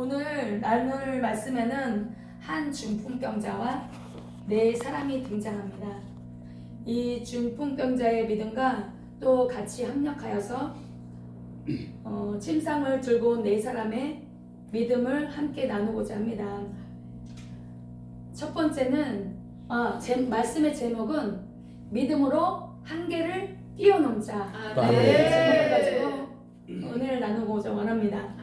오늘 나눌 말씀에는 한 중풍병자와 네 사람이 등장합니다. 이 중풍병자의 믿음과 또 같이 합력하여서 침상을 들고 온 네 사람의 믿음을 함께 나누고자 합니다. 첫 번째는 말씀의 제목은 믿음으로 한계를 뛰어넘자. 제목을 가지고 은혜를 나누고자 원합니다.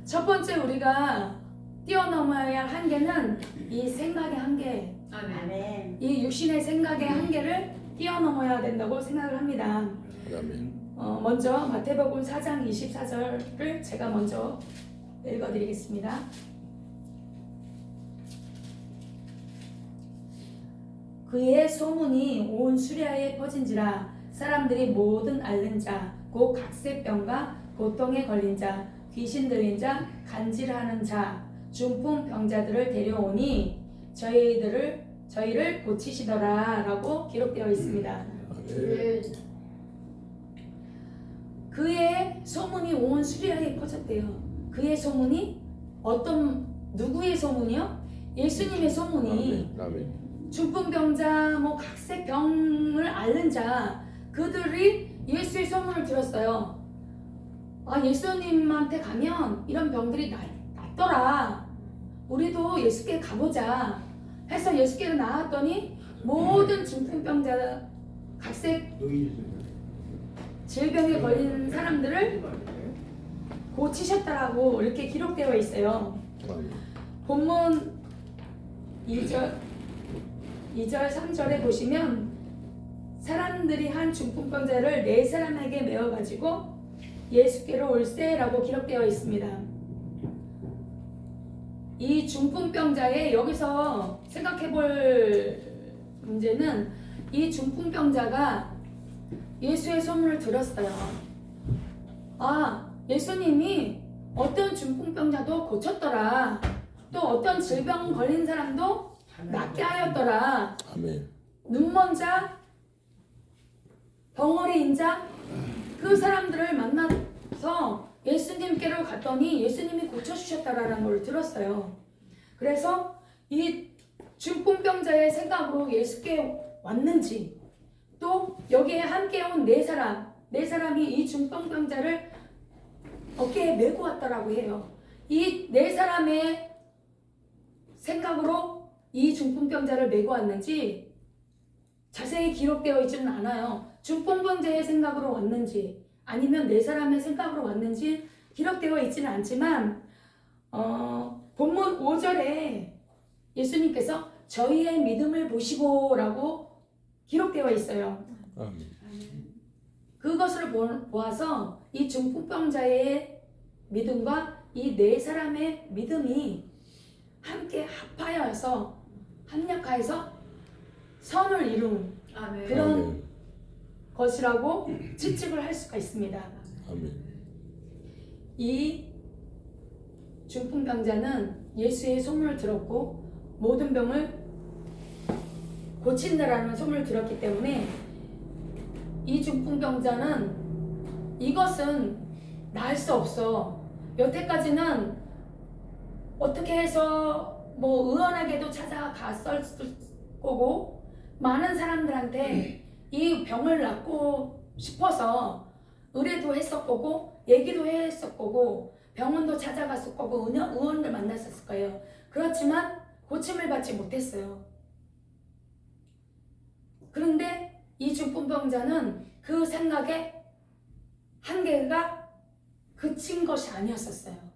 첫 번째 우리가 뛰어넘어야 할 한계는 이 생각의 한계, 이 육신의 생각의 한계를 뛰어넘어야 된다고 생각을 합니다. 먼저 마태복음 4장 24절을 제가 먼저 읽어드리겠습니다. 그의 소문이 온 수리아에 퍼진지라 사람들이 모든 앓는 자, 곧 각색병과 고통에 걸린 자, 귀신 들린 자, 간질하는 자, 중풍 병자들을 데려오니 저희를 고치시더라 라고 기록되어 있습니다. 그의 소문이 온 수리아에 퍼졌대요. 그의 소문이 누구의 소문이요? 예수님의 소문이 중풍병자, 각색병을 앓는 자, 그들이 예수의 소문을 들었어요. 예수님한테 가면 이런 병들이 낫더라. 우리도 예수께 가보자 해서 예수께로 나왔더니 모든 중풍병자, 각색 질병에 걸린 사람들을 고치셨다라고 이렇게 기록되어 있어요. 본문 2절 3절에 보시면 사람들이 한 중풍병자를 네 사람에게 메어가지고 예수께로 올세라고 기록되어 있습니다. 이 중풍병자의 여기서 생각해볼 문제는 이 중풍병자가 예수의 소문을 들었어요. 예수님이 어떤 중풍병자도 고쳤더라. 또 어떤 질병 걸린 사람도 낫게 하였더라. 눈먼 자, 벙어리인 자, 그 사람들을 만나서 예수님께로 갔더니 예수님이 고쳐주셨다라는 걸 들었어요. 그래서 이 중풍병자의 생각으로 예수께 왔는지, 또 여기에 함께 온 네 사람이 이 중풍병자를 어깨에 메고 왔더라고 해요. 이 네 사람의 생각으로 이 중풍병자를 메고 왔는지 자세히 기록되어 있지는 않아요. 중풍병자의 생각으로 왔는지 아니면 네 사람의 생각으로 왔는지 기록되어 있지는 않지만 본문 5절에 예수님께서 저희의 믿음을 보시고 라고 기록되어 있어요. 그것을 보아서 이 중풍병자의 믿음과 이 네 사람의 믿음이 함께 합력하여서 선을 이룬 그런 것이라고 추측을 할 수가 있습니다. 이 중풍병자는 예수의 소문을 들었고 모든 병을 고친다라는 소문을 들었기 때문에 이 중풍병자는 이것은 나을 수 없어. 여태까지는 어떻게 해서 의원에게도 찾아갔을 거고 많은 사람들한테 이 병을 낫고 싶어서 의뢰도 했을 거고 얘기도 했을 거고 병원도 찾아갔을 거고 의원을 만났을 거예요. 그렇지만 고침을 받지 못했어요. 그런데 이 중풍병자는 그 생각에 한계가 그친 것이 아니었었어요.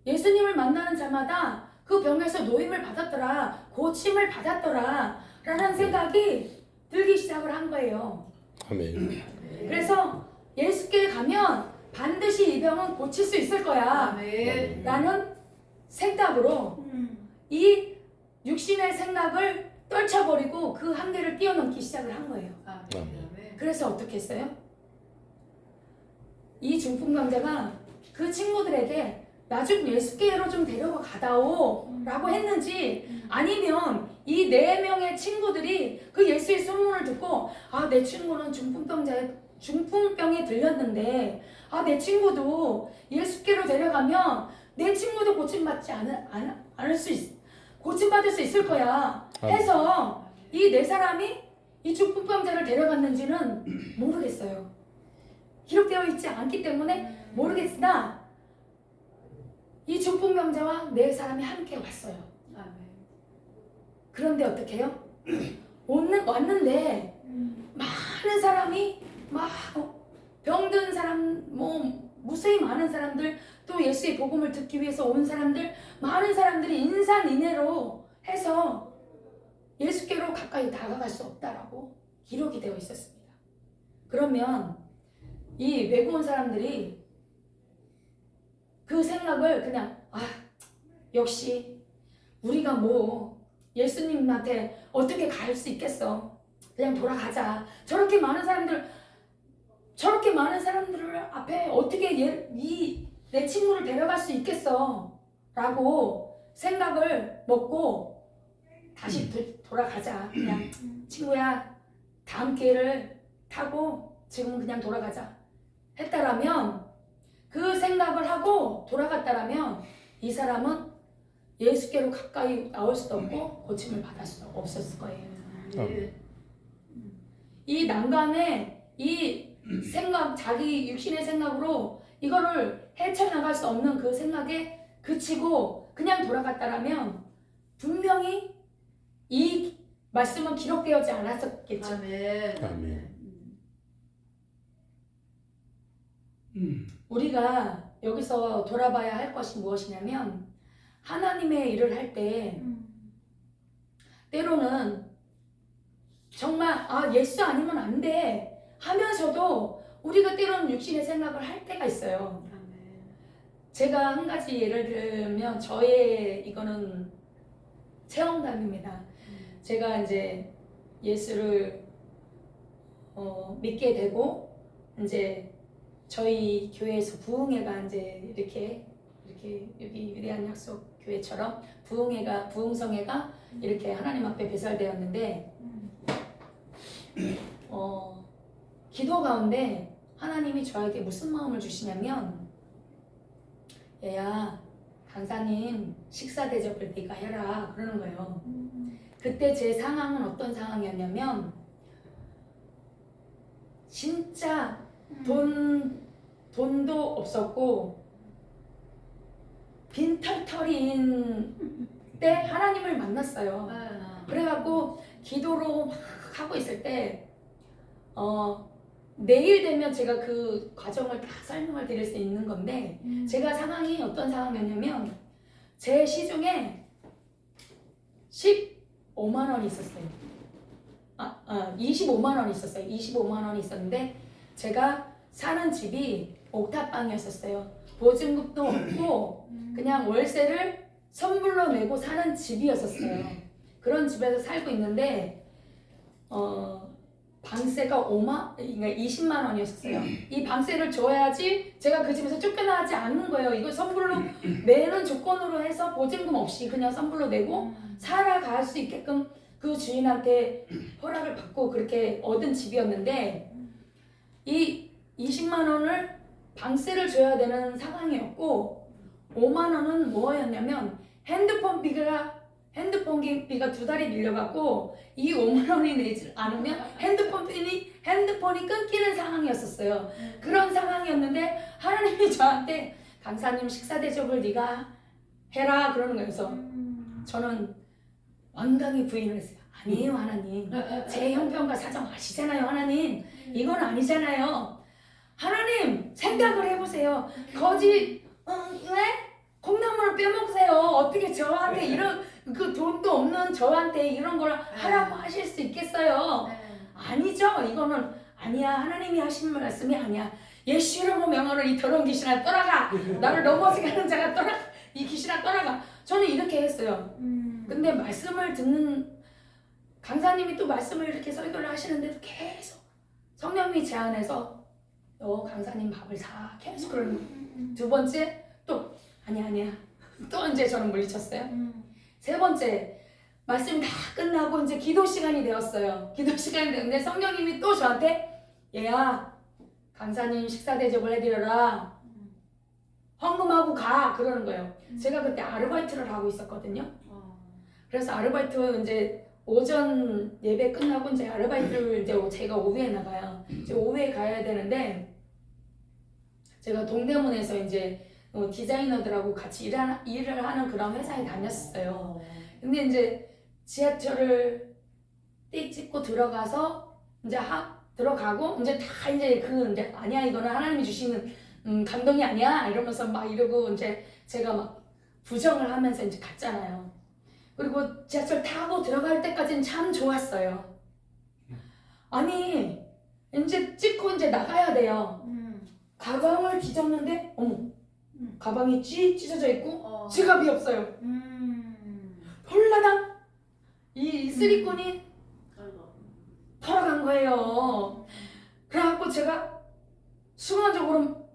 예수님을 만나는 자마다 그 병에서 노임을 받았더라, 고침을 받았더라 라는 생각이 들기 시작을 한 거예요. 그래서 예수께 가면 반드시 이 병은 고칠 수 있을 거야 라는 생각으로 이 육신의 생각을 떨쳐버리고 그 한계를 뛰어넘기 시작을 한 거예요. 그래서 어떻게 했어요? 이 중풍병자가 그 친구들에게 나 좀 예수께로 좀 데려가다오 라고 했는지, 아니면 이 4명의 친구들이 그 예수의 소문을 듣고 내 친구는 중풍병자에 중풍병에 들렸는데 내 친구도 예수께로 데려가면 내 친구도 고침받을 수 있을 거야 해서 이 네 사람이 이 중풍병자를 데려갔는지는 모르겠어요. 기록되어 있지 않기 때문에 모르겠으나 이 중풍병자와 네 사람이 함께 왔어요. 그런데 어떻게 해요? 왔는데 많은 사람이 막 병든 사람, 무수히 많은 사람들, 또 예수의 복음을 듣기 위해서 온 사람들, 많은 사람들이 인산인해로 해서 예수께로 가까이 다가갈 수 없다라고 기록이 되어 있었습니다. 그러면 이 외국 온 사람들이 그 생각을 그냥 역시 우리가 예수님한테 어떻게 갈 수 있겠어, 그냥 돌아가자. 저렇게 많은 사람들을 앞에 어떻게 내 친구를 데려갈 수 있겠어 라고 생각을 먹고 다시 돌아가자. 그냥 친구야, 다음 기회를 타고 지금 그냥 돌아가자 했다라면, 그 생각을 하고 돌아갔다라면 이 사람은 예수께로 가까이 나올 수도 없고 고침을 받을 수도 없었을 거예요. 이 난간에 이 생각, 자기 육신의 생각으로 이거를 헤쳐나갈 수 없는 그 생각에 그치고 그냥 돌아갔다라면 분명히 이 말씀은 기록되어지 않았었겠죠. 아멘. 우리가 여기서 돌아봐야 할 것이 무엇이냐면, 하나님의 일을 할 때 때로는 정말 예수 아니면 안 돼 하면서도 우리가 때로는 육신의 생각을 할 때가 있어요. 제가 한 가지 예를 들면 저의 이거는 체험담입니다. 제가 이제 예수를 믿게 되고 이제 저희 교회에서 부흥회가 이제 이렇게 여기 위대한 약속 교회처럼 부흥성회가 이렇게 하나님 앞에 배설되었는데 기도 가운데 하나님이 저에게 무슨 마음을 주시냐면, 얘야, 강사님 식사 대접을 네가 해라 그러는 거예요. 그때 제 상황은 어떤 상황이었냐면, 진짜 돈도 없었고 빈털터리인 때 하나님을 만났어요. 그래갖고 기도로 막 하고 있을 때 내일 되면 제가 그 과정을 다 설명을 드릴 수 있는 건데, 제가 상황이 어떤 상황이었냐면 제 시중에 15만 원이 있었어요. 25만 원이 있었어요. 25만 원이 있었는데 제가 사는 집이 옥탑방이었어요. 보증금도 없고 그냥 월세를 선불로 내고 사는 집이었어요. 그런 집에서 살고 있는데 방세가 20만 원이었어요. 이 방세를 줘야지 제가 그 집에서 쫓겨나지 않는 거예요. 이거 선불로 내는 조건으로 해서 보증금 없이 그냥 선불로 내고 살아갈 수 있게끔 그 주인한테 허락을 받고 그렇게 얻은 집이었는데, 이 20만 원을 방세를 줘야 되는 상황이었고 5만 원은 뭐였냐면 핸드폰 비가 2달이 밀려갖고 이 5만 원이 내지 않으면 핸드폰이 끊기는 상황이었었어요. 그런 상황이었는데 하나님이 저한테 강사님 식사 대접을 네가 해라 그러는 거예요. 그래서 저는 완강히 부인을 했어요. 아니에요 하나님, 제 형편과 사정 아시잖아요 하나님, 이건 아니잖아요. 하나님 생각을 해보세요. 왜? 콩나물을 빼먹으세요. 어떻게 저한테 이런 그 돈도 없는 저한테 이런 걸 하라고 하실 수 있겠어요? 아니죠. 이거는 아니야. 하나님이 하신 말씀이 아니야. 예수 이름으로 명하노 이 더러운 귀신아 떠나가. 나를 넘어지게 하는 자가 떠나가. 이 귀신아 떠나가. 저는 이렇게 했어요. 근데 말씀을 듣는 강사님이 또 말씀을 이렇게 설교를 하시는데도 계속 성령님이 제 안에서 너 강사님 밥을 사 계속 그러는 거예요. 두 번째 또 아니야 또 이제 저는 물리쳤어요. 세 번째 말씀이 다 끝나고 이제 기도 시간이 되었어요. 기도 시간이 되는데 성령님이 또 저한테 얘야 강사님 식사 대접을 해드려라. 헌금하고 가 그러는 거예요. 제가 그때 아르바이트를 하고 있었거든요. 그래서 아르바이트 이제 오전 예배 끝나고 이제 아르바이트를 이제 제가 오후에 나가요. 이제 오후에 가야 되는데 제가 동대문에서 이제 디자이너들하고 같이 일을 하는 그런 회사에 다녔어요. 근데 이제 지하철을 띡 찍고 들어가서 이제 들어가고 이제 다 이제 이제 아니야 이거는 하나님이 주시는 감동이 아니야 이러면서 막 이러고 이제 제가 막 부정을 하면서 이제 갔잖아요. 그리고 지하철 타고 들어갈 때까지는 참 좋았어요. 아니 이제 찍고 이제 나가야 돼요. 가방을 뒤졌는데 어머 가방이 찢어져 있고 지갑이 없어요. 홀라당 이 쓰리꾼이 털어간 거예요. 그래갖고 제가 순간적으로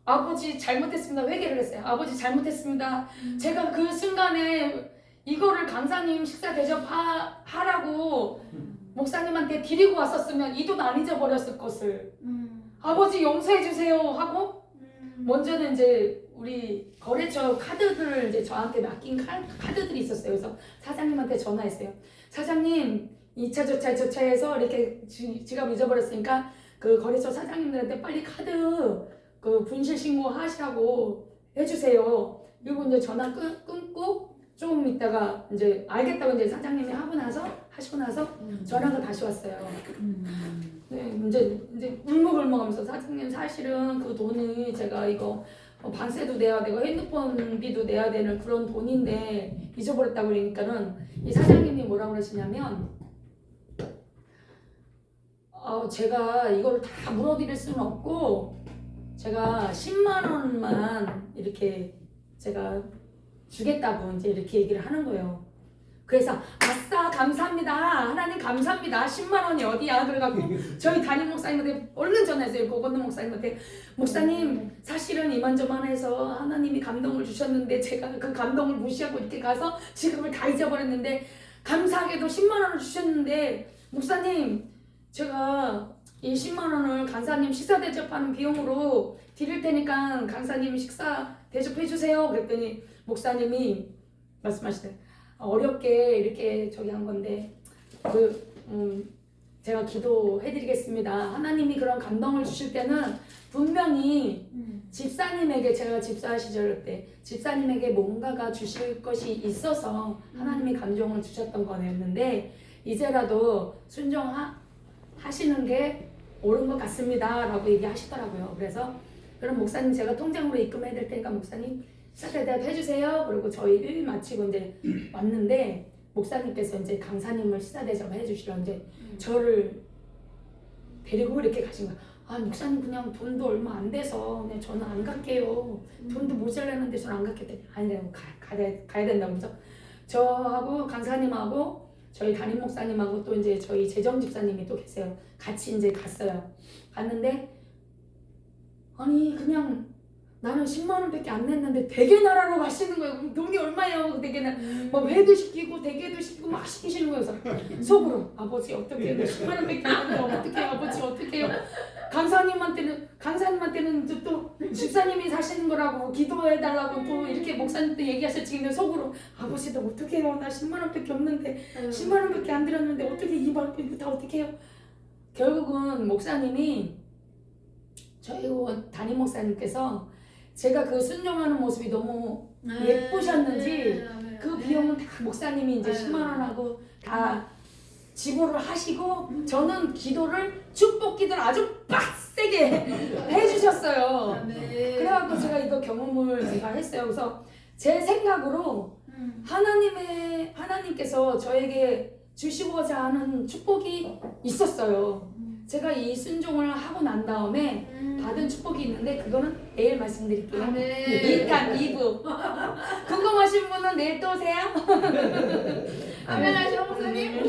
아버지 잘못했습니다. 회개를 했어요. 아버지 잘못했습니다. 제가 그 순간에 이거를 강사님 식사 대접하라고 목사님한테 드리고 왔었으면 이 돈 안 잊어버렸을 것을 아버지 용서해 주세요 하고 먼저는 이제 우리 거래처 카드들을 이제 저한테 맡긴 카드들이 있었어요. 그래서 사장님한테 전화했어요. 사장님 2차 저차해서 이렇게 지갑 잊어버렸으니까 그 거래처 사장님들한테 빨리 카드 그 분실 신고 하시라고 해주세요. 그리고 이제 전화 끊고 조금 있다가 이제 알겠다고 이제 사장님이 하시고 나서 전화가 다시 왔어요. 네, 이제 울먹울먹하면서 사장님 사실은 그 돈이 제가 이거 방세도 내야 되고 핸드폰비도 내야 되는 그런 돈인데 잊어버렸다고 그러니까는 이 사장님이 뭐라 그러시냐면 제가 이걸 다 물어드릴 수는 없고 제가 10만 원만 이렇게 제가 주겠다고 이제 이렇게 얘기를 하는 거예요. 그래서 아싸 감사합니다. 하나님 감사합니다. 10만 원이 어디야? 그래갖고 저희 담임 목사님한테 얼른 전화했어요. 고건너 목사님한테 목사님 사실은 이만저만해서 하나님이 감동을 주셨는데 제가 그 감동을 무시하고 이렇게 가서 지갑을 다 잊어버렸는데 감사하게도 10만 원을 주셨는데 목사님 제가 이 10만 원을 강사님 식사 대접하는 비용으로 드릴 테니까 강사님 식사 대접해 주세요. 그랬더니 목사님이 말씀하시대. 어렵게 이렇게 저기 한 건데 제가 기도해드리겠습니다. 하나님이 그런 감동을 주실 때는 분명히 집사님에게 제가 집사 시절 때 집사님에게 뭔가가 주실 것이 있어서 하나님이 감동을 주셨던 거였는데 이제라도 순종하시는 게 옳은 것 같습니다 라고 얘기하시더라고요. 그래서 그럼 목사님 제가 통장으로 입금해야 될 테니까 목사님 식사 대접 해주세요. 그리고 저희 일 마치고 이제 왔는데 목사님께서 이제 강사님을 식사 대접 해주시러 이제 저를 데리고 이렇게 가신 거예요. 아 목사님 그냥 돈도 얼마 안 돼서 그냥 저는 안 갈게요. 돈도 모자라는데 저는 안 갈게요. 아니래요. 가야 된다고. 그래서 저하고 강사님하고 저희 담임 목사님하고 또 이제 저희 재정 집사님이 또 계세요. 같이 이제 갔어요. 갔는데 아니 그냥 나는 10만 원밖에 안 냈는데 대게 나라로 가시는 거예요. 그럼 돈이 얼마예요? 그 대게는 막 회도 시키고 대게도 시키고 막 시키시는 거예요. 그래서 속으로 아버지 어떻게 해요? 10만 원밖에 안 돼요. 어떻게 해요? 아버지 어떻게 해요? 강사님한테는 또 집사님이 사시는 거라고 기도해달라고 또 이렇게 목사님도 얘기하셨지. 근데 속으로 아버지도 어떻게 해요? 나 10만 원밖에 없는데 10만 원밖에 안 들었는데 어떻게 이 말 이거 다 어떻게 해요? 결국은 목사님이 저희 담임 목사님께서 제가 그 순종하는 모습이 너무 예쁘셨는지 그 비용은 다 목사님이 이제 10만 원하고 다 지불을 하시고 저는 기도를 축복 기도를 아주 빡세게 해주셨어요. 그래갖고 제가 이거 경험을 제가 했어요. 그래서 제 생각으로 하나님께서 저에게 주시고자 하는 축복이 있었어요. 제가 이 순종을 하고 난 다음에 받은 축복이 있는데 그거는 내일 말씀드릴게요. 2탄 2부 궁금하신 분은 내일 또 오세요. 아멘 하시오 목사님.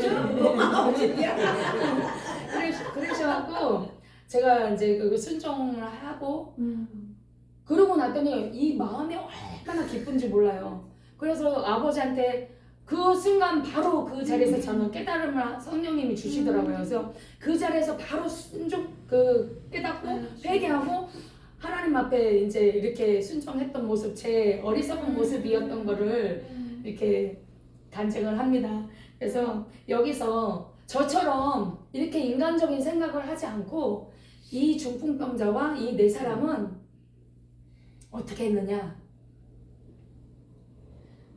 그러셔갖고 제가 이제 그 순종을 하고 그러고 났더니 이 마음이 얼마나 기쁜지 몰라요. 그래서 아버지한테 그 순간 바로 그 자리에서 저는 깨달음을 성령님이 주시더라고요. 그래서 그 자리에서 바로 순종 깨닫고 회개하고 하나님 앞에 이제 이렇게 순종했던 모습, 제 어리석은 모습이었던 거를 이렇게 단증을 합니다. 그래서 여기서 저처럼 이렇게 인간적인 생각을 하지 않고 이 중풍병자와 이 네 사람은 어떻게 했느냐?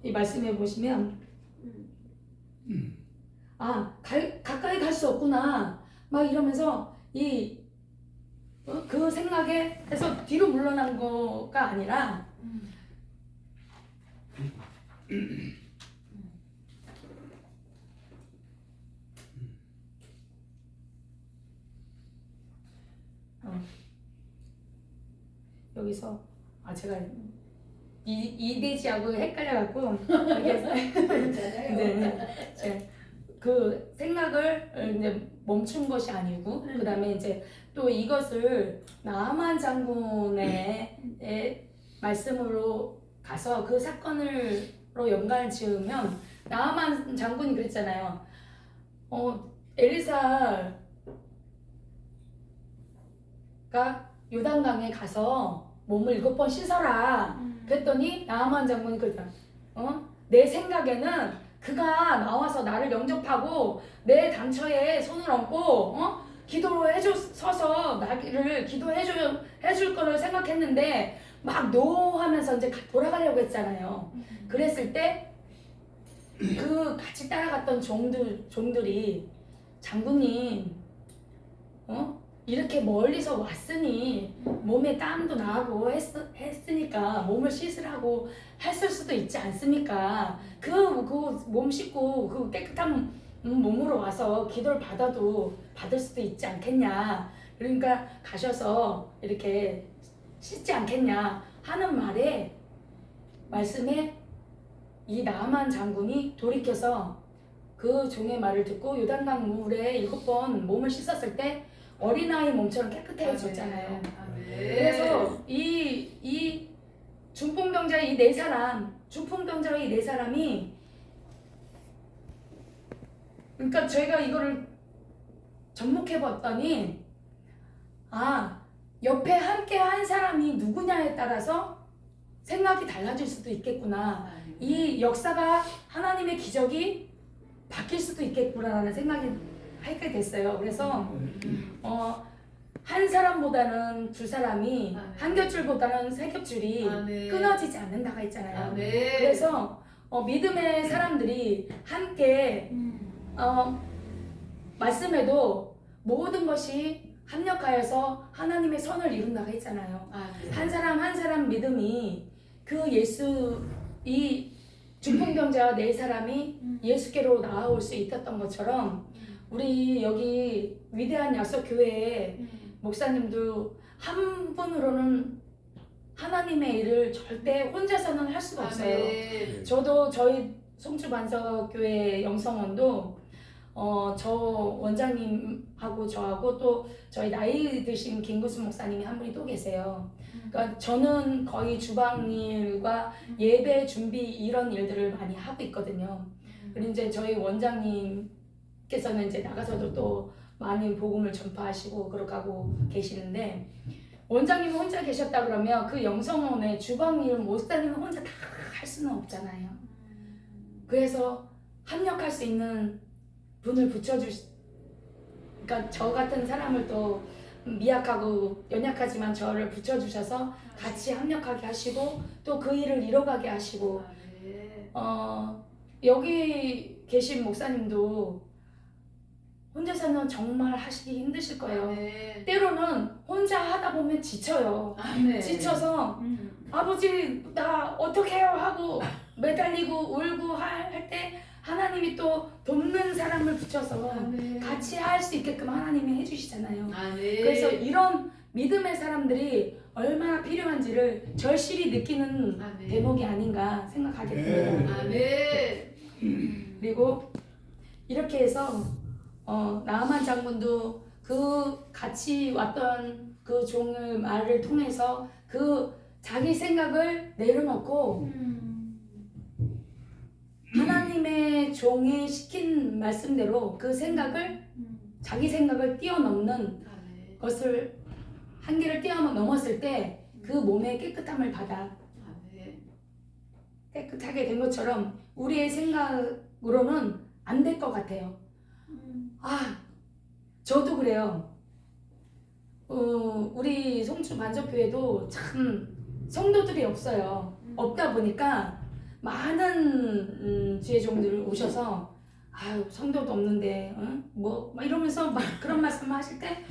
이 말씀해 보시면 가까이 갈 수 없구나 막 이러면서 그 생각에 해서 뒤로 물러난 거가 아니라 여기서 제가 이대지하고 헷갈려갖고 그 생각을 이제 멈춘 것이 아니고 그 다음에 이제 또 이것을 나아만 장군의 말씀으로 가서 그 사건으로 연관을 지으면 나아만 장군이 그랬잖아요. 엘리사가 요단강에 가서 몸을 7번 씻어라. 그랬더니 나아만 장군이 그랬잖아. 내 생각에는 그가 나와서 나를 영접하고 내 단처에 손을 얹고 서서 나를 기도해줄 거를 생각했는데 막 노하면서 이제 돌아가려고 했잖아요. 그랬을 때 그 같이 따라갔던 종들이 장군님 이렇게 멀리서 왔으니 몸에 땀도 나고 했으니까 몸을 씻으라고 했을 수도 있지 않습니까? 그 몸 씻고 그 깨끗한 몸으로 와서 기도를 받을 수도 있지 않겠냐. 그러니까 가셔서 이렇게 씻지 않겠냐 하는 말씀에 이 나아만 장군이 돌이켜서 그 종의 말을 듣고 요단강 물에 7번 몸을 씻었을 때 어린아이 몸처럼 깨끗해졌잖아요. 그래서 이 중풍병자의 이 네 사람이 그러니까 저희가 이거를 접목해 봤더니 옆에 함께 한 사람이 누구냐에 따라서 생각이 달라질 수도 있겠구나. 이 역사가 하나님의 기적이 바뀔 수도 있겠구나라는 생각이 하게 됐어요. 그래서 한 사람보다는 두 사람이 한 겹줄보다는 세 겹줄이 끊어지지 않는다가 있잖아요. 그래서 믿음의 사람들이 함께 말씀에도 모든 것이 합력하여서 하나님의 선을 이룬다가 있잖아요. 한 사람 한 사람 믿음이 이 중풍병자 네 사람이 예수께로 나아올 수 있었던 것처럼 우리 여기 위대한 약속교회의 목사님도 한 분으로는 하나님의 일을 절대 혼자서는 할 수가 없어요. 저도 저희 송주반석교회 영성원도 저 원장님하고 저하고 또 저희 나이 드신 김구순 목사님이 한 분이 또 계세요. 그러니까 저는 거의 주방일과 예배 준비 이런 일들을 많이 하고 있거든요. 그리고 이제 저희 원장님께서는 이제 나가서도 또 많은 복음을 전파하시고 그렇게 하고 계시는데 원장님이 혼자 계셨다 그러면 그 영성원의 주방일 목사님은 혼자 다 할 수는 없잖아요. 그래서 합력할 수 있는 분을 그러니까 저 같은 사람을 또 미약하고 연약하지만 저를 붙여주셔서 같이 합력하게 하시고 또 그 일을 이뤄가게 하시고 여기 계신 목사님도 혼자서는 정말 하시기 힘드실 거예요. 때로는 혼자 하다 보면 지쳐요. 지쳐서 아버지 나 어떻게 해요 하고 매달리고 울고 할 때 하나님이 또 돕는 사람을 붙여서 같이 할 수 있게끔 하나님이 해주시잖아요. 그래서 이런 믿음의 사람들이 얼마나 필요한지를 절실히 느끼는 대목이 아닌가 생각하게 됩니다. 그리고 이렇게 해서 나아만 장군도 그 같이 왔던 그 종의 말을 통해서 자기 생각을 내려놓고 하나님 하나님의 종이 시킨 말씀대로 그 생각을 자기 생각을 뛰어넘는 아멘. 것을 한계를 뛰어넘었을 때 그 몸의 깨끗함을 받아 아멘. 깨끗하게 된 것처럼 우리의 생각으로는 안 될 것 같아요. 저도 그래요. 우리 송주 만족교회도 참 성도들이 없어요. 없다 보니까 많은 지혜종들 오셔서 아유 성도도 없는데 뭐 이러면서 막 그런 말씀 하실 때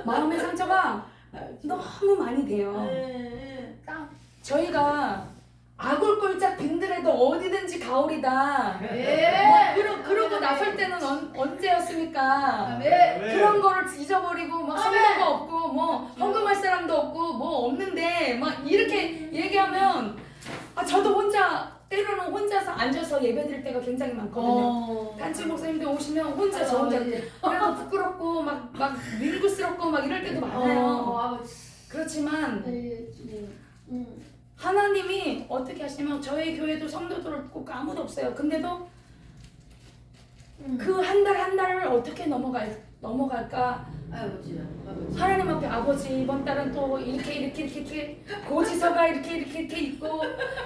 마음의 상처가 너무 많이 돼요. 딱 저희가 아굴골짝 빈들에도 어디든지 가오리다. 그러고 나설 때는 언제였습니까? 그런 거를 잊어버리고 막 성도가 없고 뭐 헌금할 사람도 없고 뭐 없는데 막 이렇게 얘기하면 저도 때로는 혼자서 앉아서 예배드릴 때가 굉장히 많거든요. 단체 목사님들 오시면 혼자 저 혼자 그래도 부끄럽고 막 민구스럽고 막 이럴 때도 많아요. 그렇지만 하나님이 어떻게 하시냐면 저희 교회도 성도들 없고 아무도 없어요. 근데도 그 한 달을 어떻게 넘어갈까? 하나님 앞에 아버지 이번 달은 또 이렇게 고지서가 이렇게 있고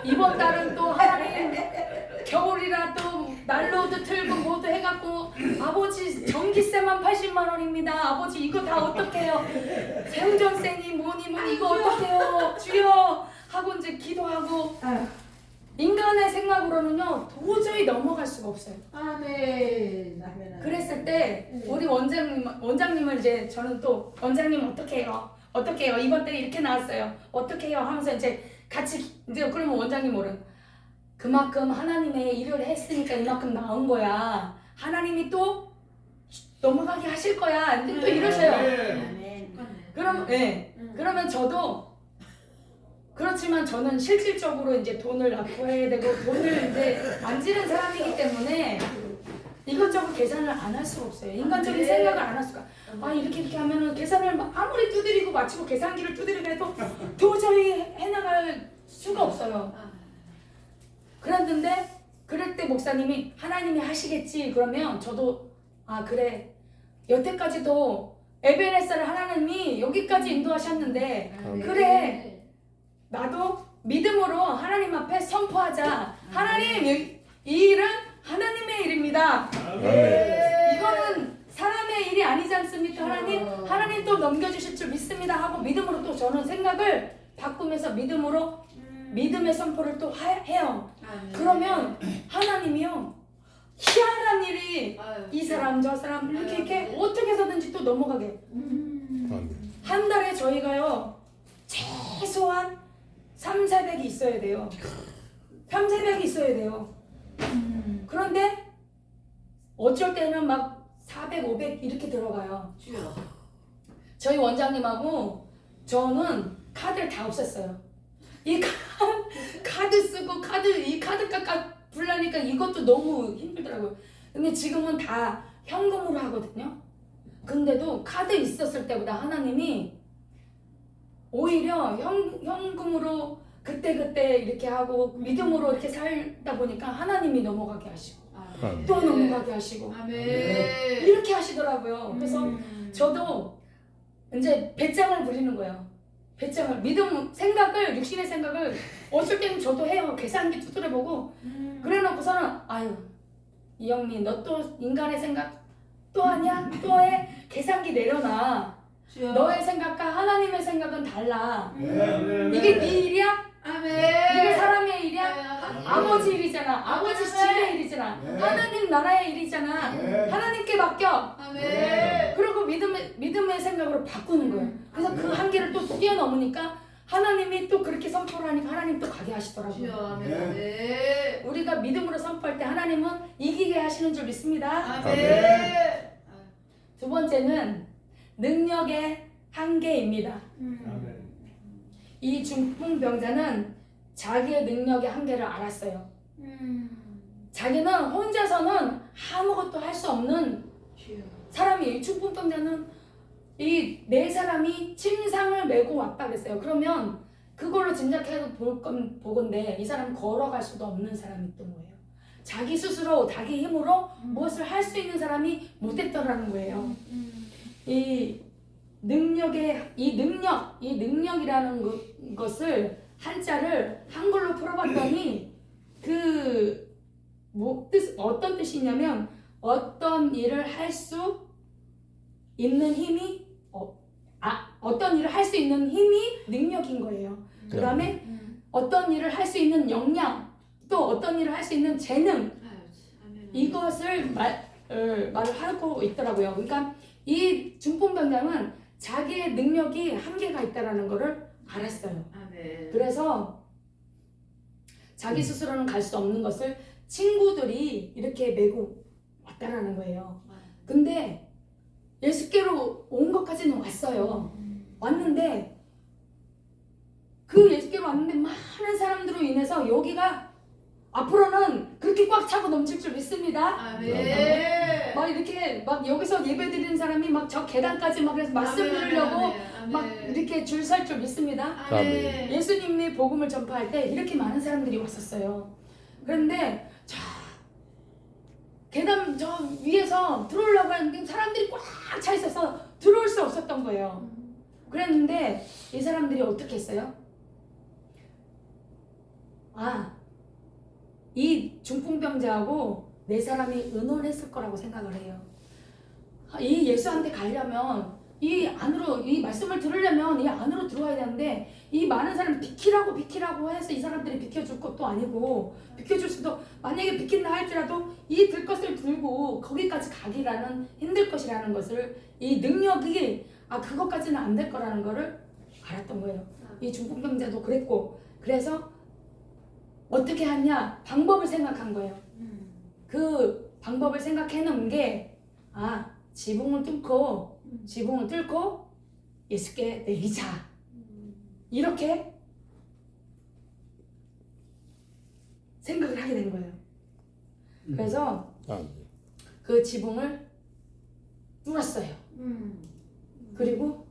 이번 달은 또 하나님 겨울이라 또 난로도 틀고 뭐도 해갖고 아버지 전기세만 80만 원입니다. 아버지 이거 다 어떡해요? 세운전세니 뭐니 이거 어떡해요? 주여 하고 이제 기도하고 인간의 생각으로는요 도저히 넘어갈 수가 없어요. 아멘. 그랬을 때 우리 원장님을 이제 저는 또 원장님 어떻게 해요? 이번 때 이렇게 나왔어요. 어떻게 해요? 하면서 이제 같이 이제 그러면 원장님은 그만큼 하나님의 일을 했으니까 이만큼 나온 거야. 하나님이 또 넘어가게 하실 거야. 또 이러셔요. 그러면 저도 그렇지만 저는 실질적으로 이제 돈을 납부해야 되고 돈을 이제 만지는 사람이기 때문에 이것저것 계산을 안 할 수가 없어요. 인간적인 생각을 안 할 수가. 이렇게 하면은 계산을 아무리 두드리고 마치고 계산기를 두드리고 해도 도저히 해나갈 수가 없어요. 그랬는데 그럴 때 목사님이 하나님이 하시겠지 그러면 저도 그래 여태까지도 에베네스를 하나님이 여기까지 인도하셨는데 그래 나도 믿음으로 하나님 앞에 선포하자. 하나님 이 일은 하나님의 일입니다. 이거는 사람의 일이 아니지 않습니까? 하나님 또 넘겨주실 줄 믿습니다 하고 믿음으로 또 저는 생각을 바꾸면서 믿음으로 믿음의 선포를 또 해요. 그러면 하나님이요 희한한 일이 이 사람 저 사람 이렇게 어떻게 해서든지 또 넘어가게. 한 달에 저희가요 최소한 300~400이 있어야 돼요. 300~400이 있어야 돼요. 그런데 어쩔 때는 막 400, 500 이렇게 들어가요. 저희 원장님하고 저는 카드를 다 없앴어요. 이 카드 쓰고 이 카드 값 불라니까 이것도 너무 힘들더라고요. 근데 지금은 다 현금으로 하거든요. 근데도 카드 있었을 때보다 하나님이 오히려 현금으로 그때 이렇게 하고 믿음으로 이렇게 살다 보니까 하나님이 넘어가게 하시고 또 넘어가게 하시고 이렇게 하시더라고요. 그래서 저도 이제 배짱을 부리는 거예요. 배짱을 믿음 생각을 육신의 생각을 어쩔 때는 저도 해요. 계산기 두드려보고 그래놓고서는 이영미 너 또 인간의 생각 또 하냐? 또 해? 계산기 내려놔. 너의 생각과 하나님의 생각은 달라. 이게 네 일이야? 이게 사람의 일이야? 아버지 일이잖아. 아버지 집의 일이잖아. 하나님 나라의 일이잖아. 하나님께 맡겨. 그리고 믿음의 생각으로 바꾸는 거예요. 그래서 그 한계를 또 뛰어넘으니까 하나님이 또 그렇게 선포를 하니까 하나님 또 가게 하시더라고요. 우리가 믿음으로 선포할 때 하나님은 이기게 하시는 줄 믿습니다. 두 번째는 능력의 한계입니다. 이 중풍병자는 자기의 능력의 한계를 알았어요. 자기는 혼자서는 아무것도 할 수 없는 사람이에요. 중풍병자는 이 네 사람이 침상을 메고 왔다 그랬어요. 그러면 그걸로 짐작해서 보건데 이 사람은 걸어갈 수도 없는 사람이 있던 거예요. 자기 스스로 자기 힘으로 무엇을 할 수 있는 사람이 못됐더라는 거예요. 이 능력이라는 것을 한자를 한글로 풀어봤더니 어떤 뜻이냐면 어떤 일을 할 수 있는 힘이 어떤 일을 할 수 있는 힘이 능력인 거예요. 그 다음에 어떤 일을 할 수 있는 역량, 또 어떤 일을 할 수 있는 재능, 이것을 말을 하고 있더라고요. 그러니까 이 중풍병장은 자기의 능력이 한계가 있다라는 것을 알았어요. 그래서 자기 스스로는 갈 수 없는 것을 친구들이 이렇게 메고 왔다라는 거예요. 근데 예수께로 온 것까지는 왔어요. 왔는데 그 예수께로 왔는데 많은 사람들로 인해서 여기가 앞으로는 그렇게 꽉 차고 넘칠 줄 믿습니다. 막 이렇게 막 여기서 예배 드리는 사람이 막 저 계단까지 막 그래서 말씀 들으려고 막 이렇게 줄 설 줄 믿습니다. 예수님의 복음을 전파할 때 이렇게 많은 사람들이 왔었어요. 그런데 계단 저 위에서 들어오려고 하는데 사람들이 꽉 차 있어서 들어올 수 없었던 거예요. 그랬는데 이 사람들이 어떻게 했어요? 이 중풍병자하고 네 사람이 의논했을 거라고 생각을 해요. 이 예수한테 가려면 이 안으로 이 말씀을 들으려면 이 안으로 들어와야 되는데 이 많은 사람 비키라고 해서 이 사람들이 비켜줄 것도 아니고 비켜줄 수도 만약에 비킨다 할지라도 이 들 것을 들고 거기까지 가기라는 힘들 것이라는 것을 이 능력이 그것까지는 안 될 거라는 거를 알았던 거예요. 이 중풍병자도 그랬고 그래서 어떻게 하냐 방법을 생각한 거예요. 그 방법을 생각해 놓은 게 지붕을 뚫고 예수께 내리자 이렇게 생각을 하게 된 거예요. 그래서 그 지붕을 뚫었어요. 그리고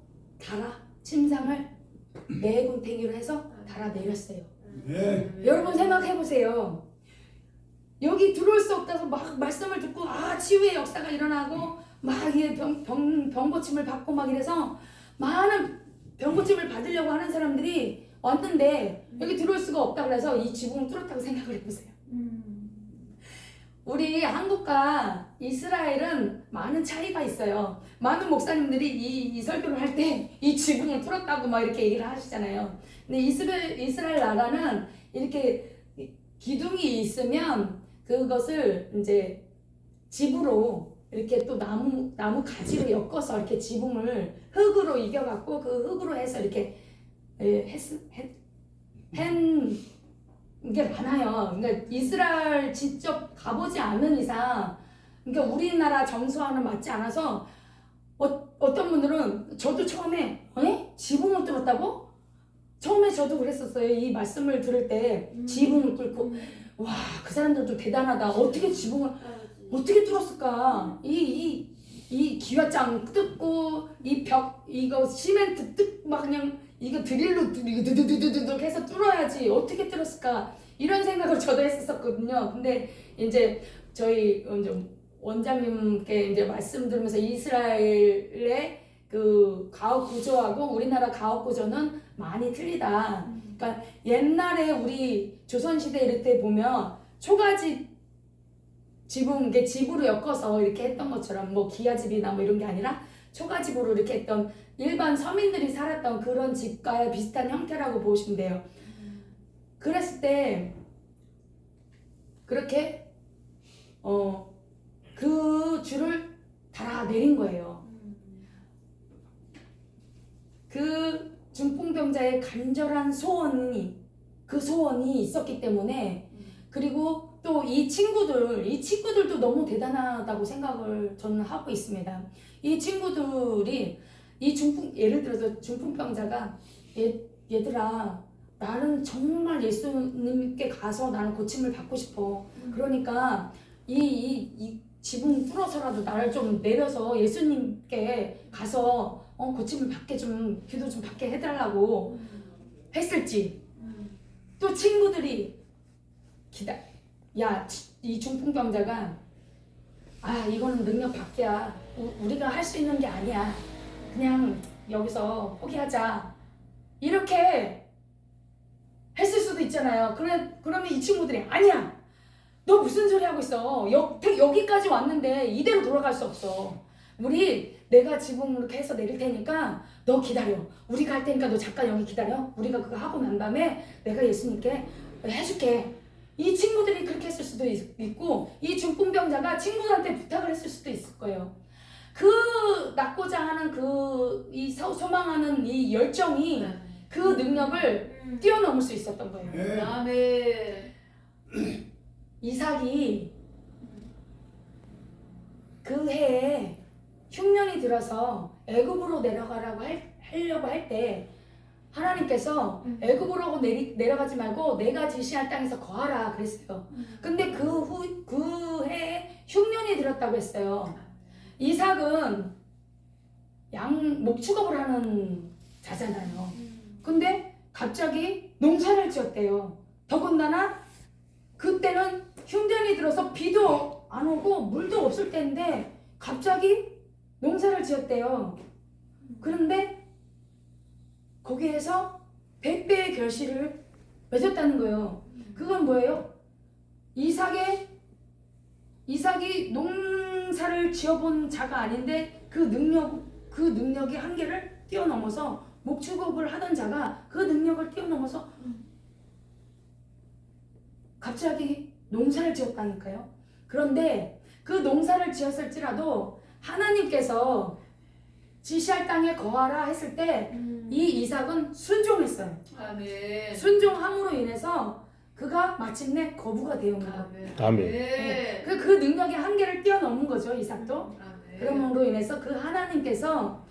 침상을 매군탱이로 해서 달아 내렸어요. 여러분 생각해 보세요. 여기 들어올 수 없다고 막 말씀을 듣고 치유의 역사가 일어나고 막 이게 병 고침을 받고 막 이래서 많은 병 고침을 받으려고 하는 사람들이 왔는데 여기 들어올 수가 없다 그래서 이 지붕을 뚫었다고 생각을 해보세요. 우리 한국과 이스라엘은 많은 차이가 있어요. 많은 목사님들이 이 설교를 할 때 이 지붕을 뚫었다고 막 이렇게 얘기를 하시잖아요. 근데 이스라엘 나라는 이렇게 기둥이 있으면 그것을 이제 집으로 이렇게 또 나무 가지로 엮어서 이렇게 지붕을 흙으로 이겨갖고 그 흙으로 해서 이렇게 한 게 많아요. 그러니까 이스라엘 직접 가보지 않는 이상, 그러니까 우리나라 정서와는 맞지 않아서 어떤 분들은 저도 처음에 지붕을 뚫었다고? 처음에 저도 그랬었어요. 이 말씀을 들을 때 지붕을 뚫고 와, 그 사람들 좀 대단하다. 어떻게 지붕을 어떻게 뚫었을까? 이 기와장 뜯고 이 벽 이거 시멘트 막 그냥 이거 드릴로 두두두두두 해서 뚫어야지 어떻게 뚫었을까? 이런 생각을 저도 했었거든요. 근데 이제 저희 원장님께 이제 말씀 들으면서 이스라엘의 그 가옥 구조하고 우리나라 가옥 구조는 많이 틀리다. 그러니까 옛날에 우리 조선시대 이럴 때 보면 초가집 지붕 이게 집으로 엮어서 이렇게 했던 것처럼 뭐 기와집이나 뭐 이런 게 아니라 초가집으로 이렇게 했던 일반 서민들이 살았던 그런 집과 비슷한 형태라고 보시면 돼요. 그랬을 때 그렇게 그 줄을 달아 내린 거예요. 그 중풍병자의 간절한 소원이 있었기 때문에 그리고 또 이 친구들도 너무 대단하다고 생각을 저는 하고 있습니다. 이 친구들이 예를 들어서 중풍병자가 얘들아 나는 정말 예수님께 가서 나는 고침을 받고 싶어. 그러니까 이 지붕 뚫어서라도 나를 좀 내려서 예수님께 가서 고침을 받게 좀 기도 좀 받게 해달라고 했을지 또 친구들이 이 중풍병자가 이거는 능력 밖이야. 우리가 할 수 있는 게 아니야. 그냥 여기서 포기하자. 이렇게 했을 수도 있잖아요. 그러면 이 친구들이 아니야. 너 무슨 소리 하고 있어. 여기까지 왔는데 이대로 돌아갈 수 없어. 내가 지붕 이렇게 해서 내릴 테니까 너 기다려. 우리가 할 테니까 너 잠깐 여기 기다려. 우리가 그거 하고 난 다음에 내가 예수님께 해줄게. 이 친구들이 그렇게 했을 수도 있고 이 중풍병자가 친구들한테 부탁을 했을 수도 있을 거예요. 그 낳고자 하는 이 소망하는 이 열정이 그 능력을 뛰어넘을 수 있었던 거예요. 아멘. 이삭이 그 해에 흉년이 들어서 애굽으로 내려가라고 하려고 할 때 하나님께서 애굽으로 내려가지 말고 내가 지시할 땅에서 거하라 그랬어요. 근데 그 해에 흉년이 들었다고 했어요. 이삭은 목축업을 하는 자잖아요. 근데 갑자기 농사를 지었대요. 더군다나 그때는 흉년이 들어서 비도 안 오고 물도 없을 때인데 갑자기 농사를 지었대요. 그런데 거기에서 100배의 결실을 맺었다는 거예요. 그건 뭐예요? 이삭이 농사를 지어본 자가 아닌데 그 능력이 한계를 뛰어넘어서 목축업을 하던 자가 그 능력을 뛰어넘어서 갑자기 농사를 지었다니까요. 그런데 그 농사를 지었을지라도 하나님께서 지시할 땅에 거하라 했을 때 이 이삭은 순종했어요. 아멘. 순종함으로 인해서 그가 마침내 거부가 되온 거예요. 아멘. 네. 그 능력의 한계를 뛰어넘은 거죠, 이삭도. 아멘. 그러므로 인해서 그 하나님께서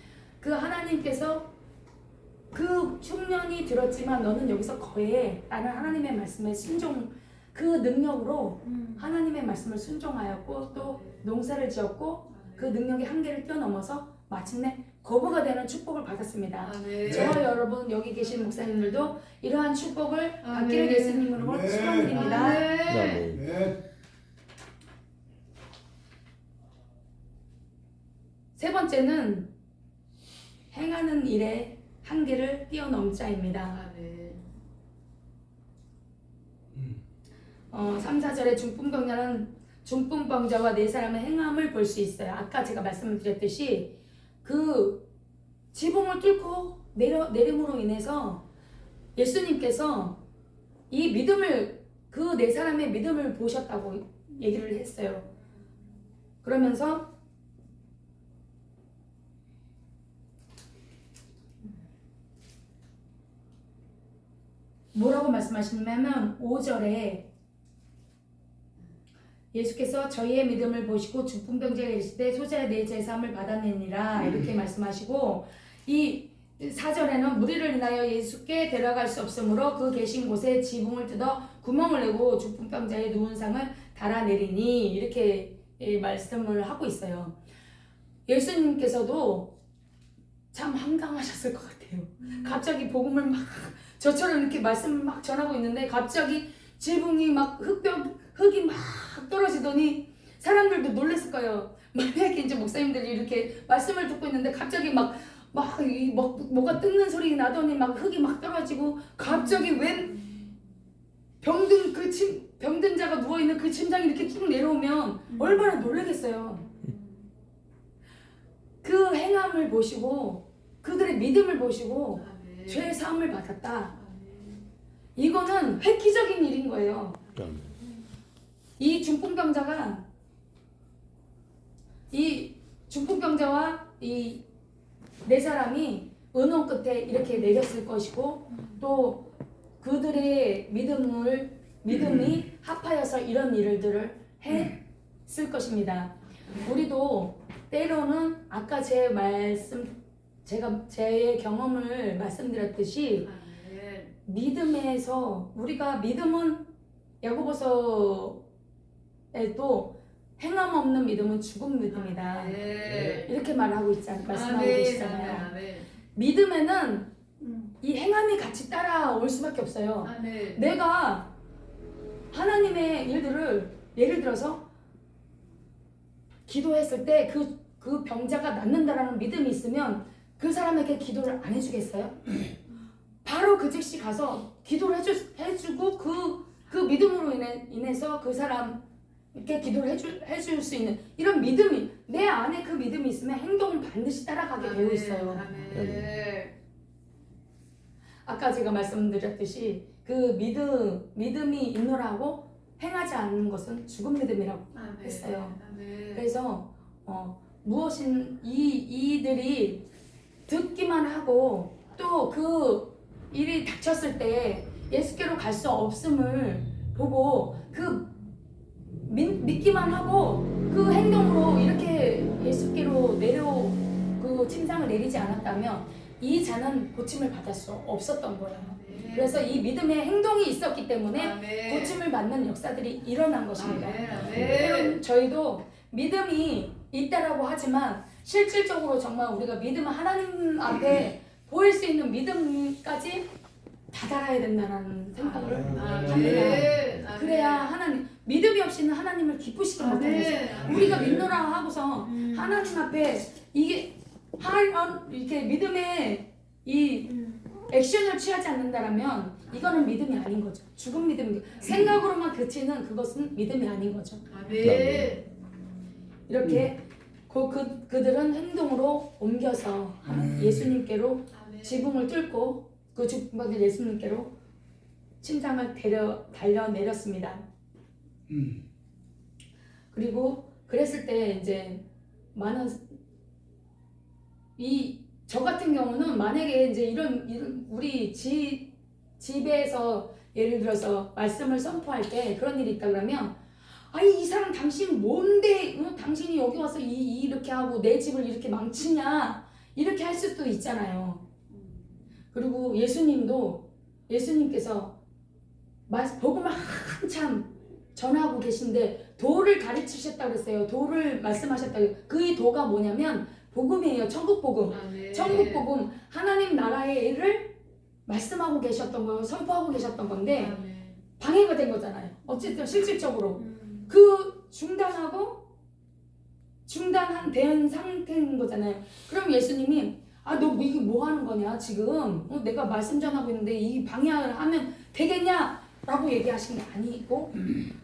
그 흉년이 들었지만 너는 여기서 거해 라는 하나님의 말씀에 그 능력으로 하나님의 말씀을 순종하였고 또 농사를 지었고 그 능력의 한계를 뛰어넘어서 마침내 거부가 되는 축복을 받았습니다. 아멘. 저와 여러분 여기 계신 목사님들도 이러한 축복을 아멘. 받기를 예수님으로 아멘. 축원드립니다. 아멘. 네. 세 번째는 행하는 일에 한계를 뛰어넘 자입니다. 아멘. 3, 4절에 중풍병자와 네 사람의 행함을 볼 수 있어요. 아까 제가 말씀드렸듯이 그 지붕을 뚫고 내림으로 인해서 예수님께서 이 믿음을 그 네 사람의 믿음을 보셨다고 얘기를 했어요. 그러면서 뭐라고 말씀하시냐면 5절에 예수께서 저희의 믿음을 보시고 중풍병자가 있을 때 소자의 내 제사함을 받아내니라 이렇게 말씀하시고 이 4절에는 무리를 인하여 예수께 데려갈 수 없으므로 그 계신 곳에 지붕을 뜯어 구멍을 내고 중풍병자의 누운 상을 달아내리니 이렇게 말씀을 하고 있어요. 예수님께서도 참 황당하셨을 것 같아요. 갑자기 복음을 막 저처럼 이렇게 말씀을 막 전하고 있는데 갑자기 지붕이 막 흙이 막 떨어지더니 사람들도 놀랐을 거예요. 만약에 이제 목사님들이 이렇게 말씀을 듣고 있는데 갑자기 뭐가 뜯는 소리 나더니 막 흙이 막 떨어지고 갑자기 웬 병든 자가 누워있는 그 침상이 이렇게 쭉 내려오면 얼마나 놀라겠어요. 그 행함을 보시고 그들의 믿음을 보시고 아멘. 죄의 사함을 받았다. 이거는 획기적인 일인 거예요. 이 중풍병자와 이 네 사람이 은혼 끝에 이렇게 내렸을 것이고 또 그들의 믿음이 합하여서 이런 일들을 했을 것입니다. 우리도 때로는 아까 제 경험을 말씀드렸듯이 아멘. 믿음에서 우리가 믿음은 야고보서에도 행함 없는 믿음은 죽은 믿음이다. 아멘. 이렇게 말하고 말씀하고 아멘. 계시잖아요. 아멘. 믿음에는 이 행함이 같이 따라올 수밖에 없어요. 아멘. 내가 하나님의 일들을 예를 들어서 기도했을 때 그 병자가 낫는다라는 믿음이 있으면 그 사람에게 기도를 안 해주겠어요? 바로 그 즉시 가서 기도를 해주고 그 믿음으로 인해서 그 사람께 기도를 해줄 수 있는 이런 믿음이 내 안에 그 믿음이 있으면 행동을 반드시 따라가게 되어 있어요. 아멘. 아까 제가 말씀드렸듯이 그 믿음이 있노라고 행하지 않는 것은 죽은 믿음이라고 했어요. 그래서 무엇인 이들이 듣기만 하고 또 그 일이 닥쳤을 때 예수께로 갈 수 없음을 보고 그 믿기만 하고 그 행동으로 이렇게 예수께로 그 침상을 내리지 않았다면 이 자는 고침을 받을 수 없었던 거예요. 그래서 이 믿음의 행동이 있었기 때문에 고침을 받는 역사들이 일어난 것입니다. 여러분, 저희도 믿음이 있다라고 하지만 실질적으로 정말 우리가 믿음은 하나님 앞에 보일 수 있는 믿음까지 다다라야 된다는 생각을 합니다. 그래야 하나님, 믿음이 없이는 하나님을 기쁘시게 못하는 거죠. 우리가 믿노라 하고서 하나님 앞에 이렇게 믿음의 이 액션을 취하지 않는다라면 이거는 믿음이 아닌 거죠. 죽은 믿음, 생각으로만 그치는 그것은 믿음이 아닌 거죠. 이렇게 그들은 행동으로 옮겨서 예수님께로 지붕을 뚫고 그 죽음받은 예수님께로 침상을 달려 내렸습니다. 그리고 그랬을 때 이제 많은 저 같은 경우는 만약에 이제 이런 우리 집에서 예를 들어서 말씀을 선포할 때 그런 일이 있다 그러면 아니 이 사람 당신 뭔데 당신이 여기 와서 이렇게 하고 내 집을 이렇게 망치냐 이렇게 할 수도 있잖아요. 그리고 예수님께서 복음을 한참 전하고 계신데 도를 가르치셨다고 그랬어요. 도를 말씀하셨다고. 그 도가 뭐냐면 복음이에요. 천국 복음. 천국 복음. 하나님 나라의 일을 말씀하고 계셨던 거, 선포하고 계셨던 건데 방해가 된 거잖아요. 어쨌든 실질적으로 그 중단된 상태인 거잖아요. 그럼 예수님이 너 이게 뭐 하는 거냐 지금 내가 말씀 전하고 있는데 이 방해를 하면 되겠냐 라고 얘기하신 게 아니고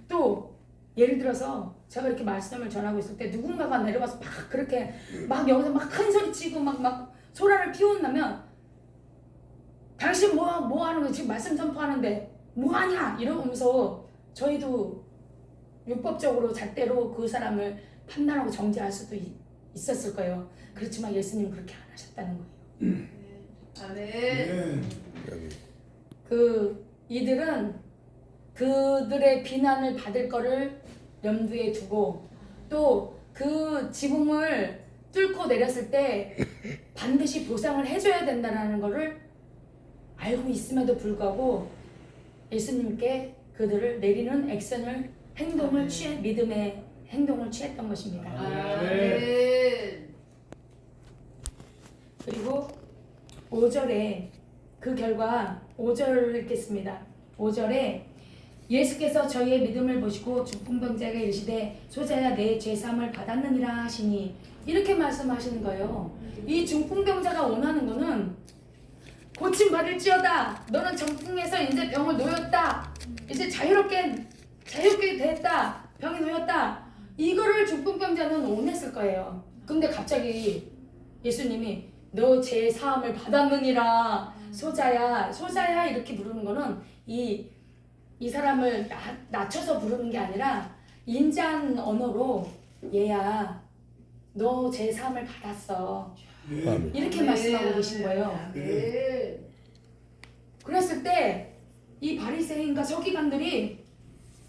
또 예를 들어서 제가 이렇게 말씀을 전하고 있을 때 누군가가 내려와서 막 그렇게 막 여기서 막 큰 소리 치고 막 소란을 피운다면 당신 뭐 하는 거야 지금 말씀 선포하는데 뭐 하냐 이러면서 저희도 율법적으로 잣대로 그 사람을 판단하고 정죄할 수도 있었을 거예요. 그렇지만 예수님은 그렇게 안 하셨다는 거예요. 아멘. 이들은 그들의 비난을 받을 거를 염두에 두고 또 그 지붕을 뚫고 내렸을 때 반드시 보상을 해줘야 된다는 거를 알고 있음에도 불구하고 예수님께 그들을 내리는 행동을 믿음의 행동을 취했던 것입니다. 아멘. 그리고 5절에 그 결과 5절을 읽겠습니다. 5절에 예수께서 저희의 믿음을 보시고 중풍병자에게 이르시되 소자야 내 죄사함을 받았느니라 하시니 이렇게 말씀하시는 거예요. 이 중풍병자가 원하는 거는 고침 받을지어다. 너는 중풍에서 이제 병을 놓였다. 이제 자유롭게 됐다. 병이 놓였다. 이거를 중풍병자는 원했을 거예요. 근데 갑자기 예수님이 너 죄 사함을 받았느니라. 소자야 이렇게 부르는 거는 이 사람을 낮춰서 부르는 게 아니라 인자한 언어로 얘야 너 죄 사함을 받았어. 이렇게 말씀하고 계신 거예요. 그랬을 때 이 바리새인과 서기관들이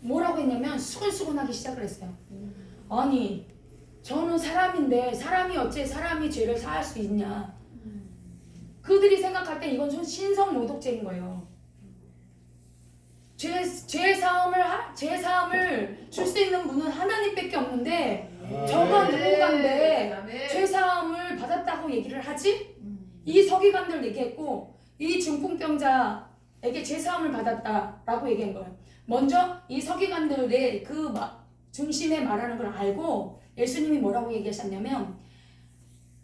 뭐라고 했냐면 수근수근하기 시작을 했어요. 아니 저는 사람인데 사람이 어째 사람이 죄를 사할 수 있냐. 그들이 생각할 때 이건 신성모독죄인 거예요. 죄 사함을 줄 수 있는 분은 하나님밖에 없는데 저가 누구간데 죄 사함을 받았다고 얘기를 하지? 이 서기관들 얘기했고 이 중풍병자에게 죄 사함을 받았다라고 얘기한 거예요. 먼저 이 서기관들의 중심에 말하는 걸 알고 예수님이 뭐라고 얘기하셨냐면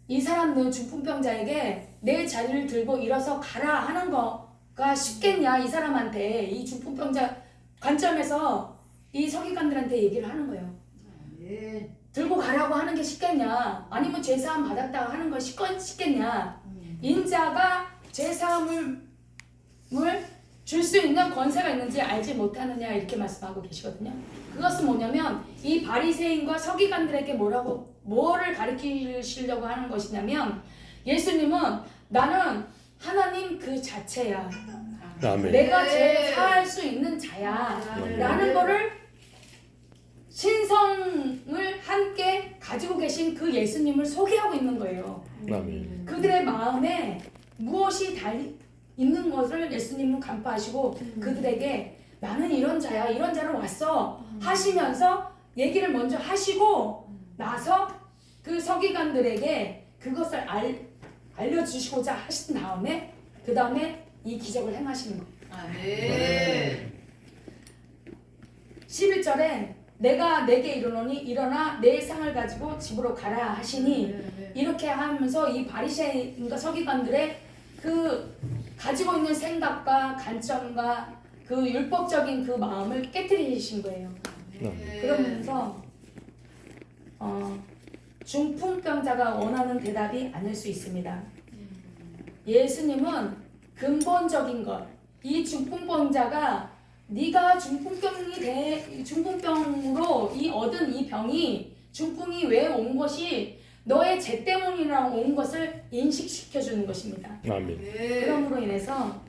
이 사람은 중풍병자에게 내 자리를 들고 일어서 가라 하는 거가 쉽겠냐 이 사람한테 이 중풍병자 관점에서 이 서기관들한테 얘기를 하는 거예요. 아멘. 들고 가라고 하는 게 쉽겠냐 아니면 죄사함 받았다고 하는 거 쉽겠냐 인자가 죄사함을 줄 수 있는 권세가 있는지 알지 못하느냐 이렇게 말씀하고 계시거든요. 그것은 뭐냐면 이 바리새인과 서기관들에게 뭐를 가르치시려고 하는 것이냐면 예수님은 나는 하나님 그 자체야. 아멘. 내가 죄 사할 수 있는 자야. 라는 거를 신성을 함께 가지고 계신 그 예수님을 소개하고 있는 거예요. 아멘. 그들의 마음에 무엇이 있는 것을 예수님은 간파하시고 그들에게 나는 이런 자야 이런 자로 왔어 하시면서 얘기를 먼저 하시고 나서 그 서기관들에게 그것을 알려주시고자 하신 다음에 그 다음에 이 기적을 행하시는 거예요. 아멘. 11절에 내가 내게 이르노니 일어나 내 상을 가지고 집으로 가라 하시니 이렇게 하면서 이 바리새인과 서기관들의 그 가지고 있는 생각과 관점과 그 율법적인 그 마음을 깨뜨리신 거예요. 그러면서 중풍병자가 원하는 대답이 아닐 수 있습니다. 예수님은 근본적인 것, 이 중풍병자가 네가 중풍병으로 얻은 이 병이 중풍이 왜 온 것이 너의 죄 때문이라고 온 것을 인식시켜 주는 것입니다. 아멘. 그럼으로 인해서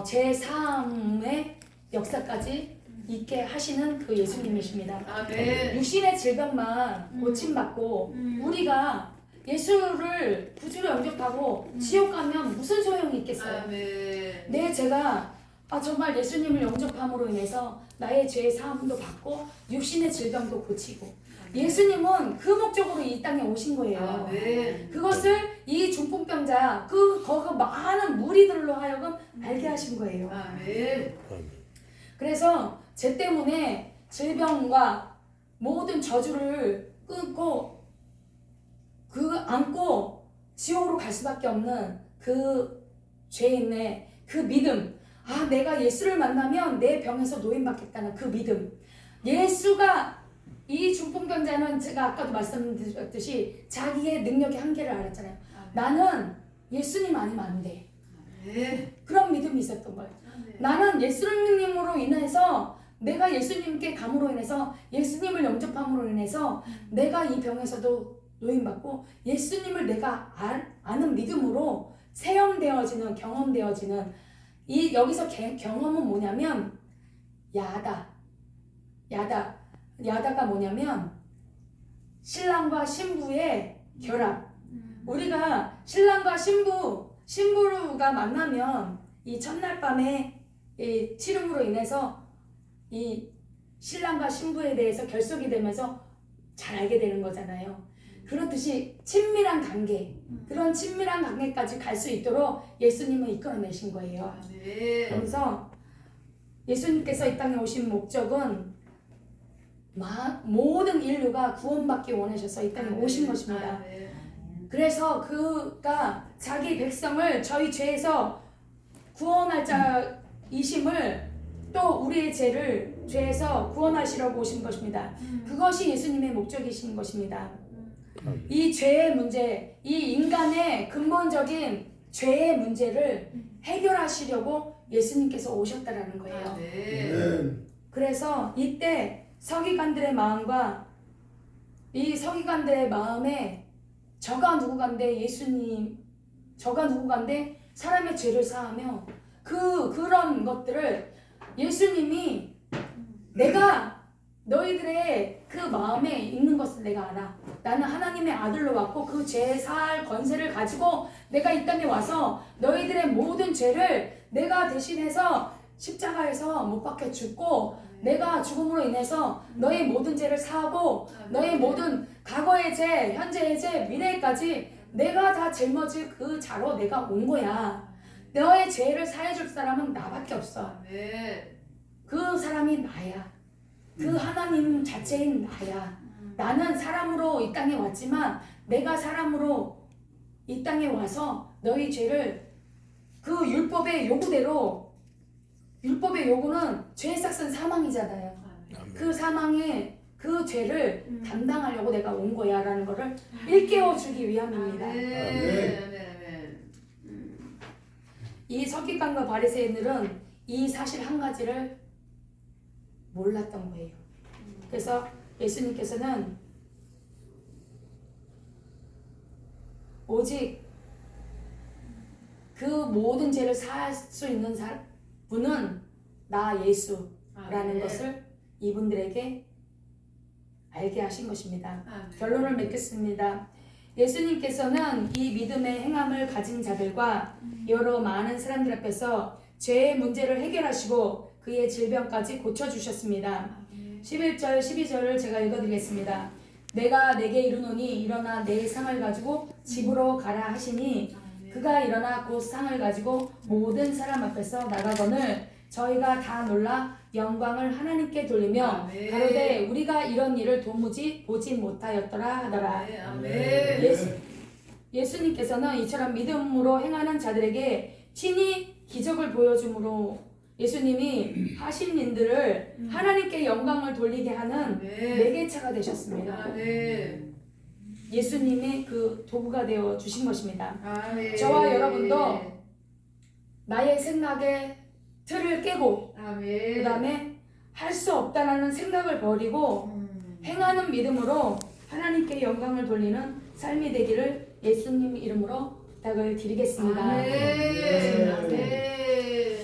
제 사함의 역사까지 있게 하시는 그 예수님이십니다. 아멘. 육신의 질병만 고침받고 우리가 예수를 구주로 영접하고 지옥 가면 무슨 소용이 있겠어요? 아멘. 제가 정말 예수님을 영접함으로 인해서 나의 죄의 사함도 받고 육신의 질병도 고치고 예수님은 그 목적으로 이 땅에 오신 거예요. 아멘. 그것을 이 중풍병자 거기 많은 무리들로 하여금 알게 하신 거예요. 아멘. 그래서 죄 때문에 질병과 모든 저주를 끊고 안고 지옥으로 갈 수밖에 없는 그 죄인의 그 믿음, 내가 예수를 만나면 내 병에서 노인받겠다는 그 믿음. 예수가 이 중풍병자는 제가 아까도 말씀드렸듯이 자기의 능력의 한계를 알았잖아요. 나는 예수님 아니면 안 돼. 그런 믿음이 있었던 거예요. 나는 예수님으로 인해서 내가 예수님께 감으로 인해서 예수님을 영접함으로 인해서 내가 이 병에서도 노인받고 예수님을 내가 아는 믿음으로 체험되어지는 경험되어지는 여기서 경험은 뭐냐면 야다가 뭐냐면 신랑과 신부의 결합. 우리가 신랑과 신부가 만나면 이 첫날 밤에 이 치름으로 인해서 이 신랑과 신부에 대해서 결속이 되면서 잘 알게 되는 거잖아요. 그렇듯이 친밀한 관계, 그런 친밀한 관계까지 갈 수 있도록 예수님은 이끌어내신 거예요. 그래서 예수님께서 이 땅에 오신 목적은 모든 인류가 구원받기 원하셔서 이 땅에 오신 것입니다. 그래서 그가 자기 백성을 저희 죄에서 구원할 자이심을 또 우리의 죄에서 구원하시려고 오신 것입니다. 그것이 예수님의 목적이신 것입니다. 이 죄의 문제, 이 인간의 근본적인 죄의 문제를 해결하시려고 예수님께서 오셨다라는 거예요. 그래서 이때 서기관들의 마음과 이 서기관들의 마음에 저가 누구간데 사람의 죄를 사하며 그런 것들을 예수님이 내가 너희들의 그 마음에 있는 것을 내가 알아. 나는 하나님의 아들로 왔고 그 죄 사할 권세를 가지고 내가 이 땅에 와서 너희들의 모든 죄를 내가 대신해서 십자가에서 못 박혀 죽고 내가 죽음으로 인해서 너의 모든 죄를 사하고 너의 모든 과거의 죄, 현재의 죄, 미래까지 내가 다 짊어질 그 자로 내가 온 거야. 너의 죄를 사해줄 사람은 나밖에 없어. 그 사람이 나야. 그 하나님 자체인 나야. 나는 사람으로 이 땅에 왔지만 내가 사람으로 이 땅에 와서 너희 죄를 그 율법의 요구대로, 율법의 요구는 죄의 삭은 사망이잖아요. 그 사망의 그 죄를 담당하려고 내가 온 거야 라는 거를 일깨워 주기 위함입니다. 아멘. 이 서기관과 바리새인들은 이 사실 한 가지를 몰랐던 거예요. 그래서 예수님께서는 오직 그 모든 죄를 사할 수 있는 분은 나 예수라는 것을 이분들에게 알게 하신 것입니다. 결론을 맺겠습니다. 예수님께서는 이 믿음의 행함을 가진 자들과 여러 많은 사람들 앞에서 죄의 문제를 해결하시고 그의 질병까지 고쳐주셨습니다. 11절 12절을 제가 읽어드리겠습니다. 내가 내게 이르노니 일어나 내 상을 가지고 집으로 가라 하시니 그가 일어나 곧 상을 가지고 모든 사람 앞에서 나가거늘 저희가 다 놀라 영광을 하나님께 돌리며 가로되 우리가 이런 일을 도무지 보지 못하였더라 하더라. 예수님께서는 이처럼 믿음으로 행하는 자들에게 친히 기적을 보여줌으로 예수님이 하신 일들을 하나님께 영광을 돌리게 하는 매개체가 되셨습니다. 예수님의 그 도구가 되어 주신 것입니다. 저와 여러분도 나의 생각의 틀을 깨고 그 다음에 할 수 없다라는 생각을 버리고 행하는 믿음으로 하나님께 영광을 돌리는 삶이 되기를 예수님 이름으로 부탁을 드리겠습니다. 아멘.